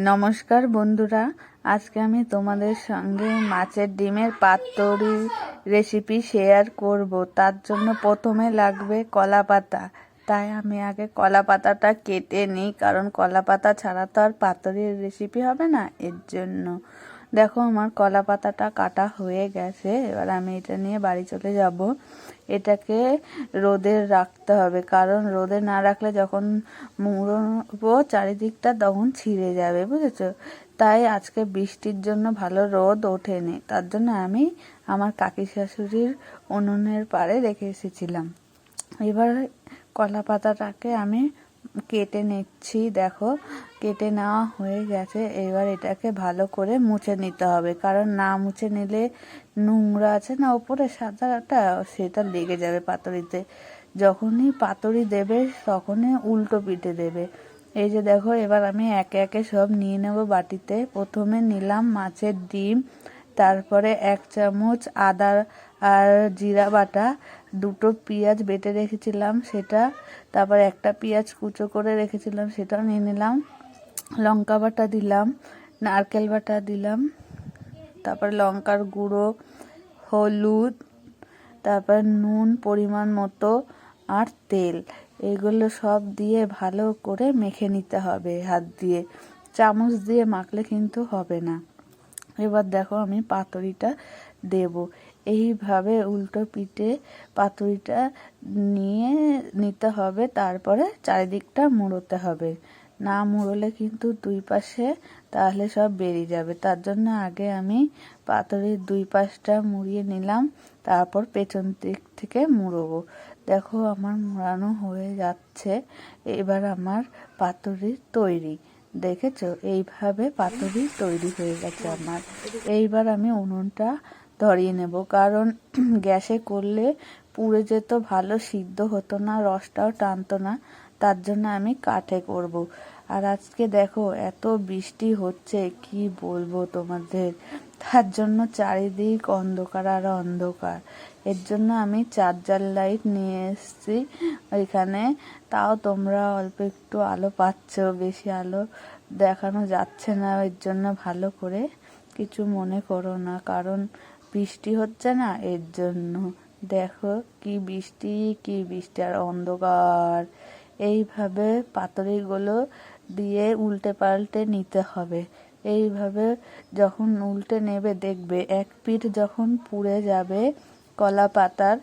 নমস্কার বন্ধুরা, আজকে আমি তোমাদের সঙ্গে মাছের ডিমের পাতুরি রেসিপি শেয়ার করব। তার জন্য প্রথমে লাগবে কলা পাতা। তাই আমি আগে কলা পাতাটা কেটে নিই, কারণ কলা পাতা ছাড়া তো আর পাতুরির রেসিপি হবে না। এর জন্য দেখো আমার কলা পাতাটা কাটা হয়ে গেছে। এবার আমি এটা নিয়ে বাড়ি চলে যাব। এটাকে রোদে রাখতে হবে, কারণ রোদে না রাখলে যখন মুড়বো চারিদিকটা তখন ছিঁড়ে যাবে, বুঝেছো? তাই আজকে বৃষ্টির জন্য ভালো রোদ ওঠেনি, তার জন্য আমি আমার কাকি শাশুড়ির উনুনের পাড়ে রেখে এসেছিলাম। এবার কলা পাতাটাকে আমি কেটে নিচ্ছি। দেখো কেটে নেওয়া হয়ে গেছে। এবার এটাকে ভালো করে মুছে নিতে হবে, কারণ না মুছে নিলে নোংরা আছে না ওপরে সাদাটা, সেটা লেগে যাবে পাতুরিতে। যখনই পাতুরি দেবে তখনই উল্টো পিঠে দেবে। এই যে দেখো, এবার আমি একে একে সব নিয়ে নেব বাটিতে। প্রথমে নিলাম মাছের ডিম, তারপরে 1 চামচ আদা আর জিরা বাটা, 2টো পেঁয়াজ বেটে রেখেছিলাম সেটা, তারপর একটা পেঁয়াজ কুচো করে রেখেছিলাম সেটাও নিয়ে নিলাম, লঙ্কা বাটা দিলাম, নারকেল বাটা দিলাম, তারপর লঙ্কার গুঁড়ো, হলুদ, তারপর নুন পরিমাণ মতো আর তেল। এগুলো সব দিয়ে ভালো করে মেখে নিতে হবে হাত দিয়ে। চামচ দিয়ে মাখলে কিন্তু হবে না। এবার দেখো আমি পাতুরিটা দেব। এইভাবে উল্টো পিঠে পাতুরিটা নিয়ে নিতে হবে, তারপরে চারিদিকটা মুড়োতে হবে। না মুড়লে কিন্তু দুই পাশে তাহলে সব বেরিয়ে যাবে। তার জন্য আগে আমি পাতুরির দুই পাশটা মুড়িয়ে নিলাম, তারপর পেছন দিক থেকে মুড়বো। দেখো আমার মুড়ানো হয়ে যাচ্ছে। এবার আমার পাতুরি তৈরি। দেখেছো, এইভাবে পাতুরি তৈরি হয়ে গেছে আমার। এইবার আমি উনুনটা ধরিয়ে নেব, কারণ গ্যাসে করলে পুড়ে যেত, ভালো সিদ্ধ হতো না, রসটাও টানতো না। তার জন্য আমি কাঠে করব। আর আজকে দেখো এত বৃষ্টি হচ্ছে, কি বলবো তোমাদের। তার জন্য চারিদিক অন্ধকার আর অন্ধকার। এর জন্য আমি চার্জার লাইট নিয়ে এসেছি ওইখানে। তাও তোমরা অল্প একটু আলো পাচ্ছ, বেশি আলো দেখানো যাচ্ছে না। এর জন্য ভালো করে কিছু মনে করো না, কারণ বৃষ্টি হচ্ছে না, এর জন্য। দেখো কি বৃষ্টি, কি বৃষ্টি আর অন্ধকার। এইভাবে পাতুরিগুলো দিয়ে উল্টে পাল্টে নিতে হবে। এইভাবে যখন উল্টে নেবে দেখবে এক পিঠ যখন পুড়ে যাবে কলা পাতার,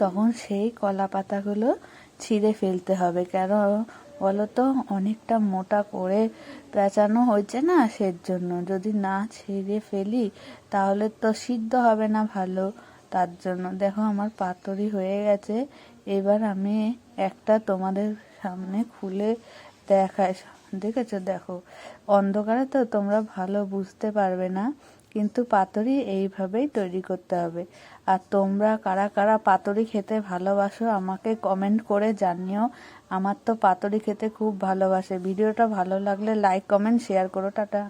তখন সেই কলা পাতাগুলো ছিঁড়ে ফেলতে হবে। কেন বলো তো, অনেকটা মোটা করে পেঁচানো হয়েছে না, সেজন্য। যদি না ছিঁড়ে ফেলি তাহলে তো সিদ্ধ হবে না ভালো। তার জন্য দেখো আমার পাতুরি হয়ে গেছে। এবার আমি একটা তোমাদের সামনে খুলে দেখাই। দেখেছো, দেখো অন্ধকারে তো তোমরা ভালো বুঝতে পারবে না, কিন্তু পাতুরি এইভাবেই তৈরি করতে হবে। আর তোমরা কারা কারা পাতুরি খেতে ভালোবাসো আমাকে কমেন্ট করে জানিও। আমার তো পাতুরি খেতে খুব ভালোবাসে। ভিডিওটা ভালো লাগলে লাইক, কমেন্ট, শেয়ার করো। টাটা।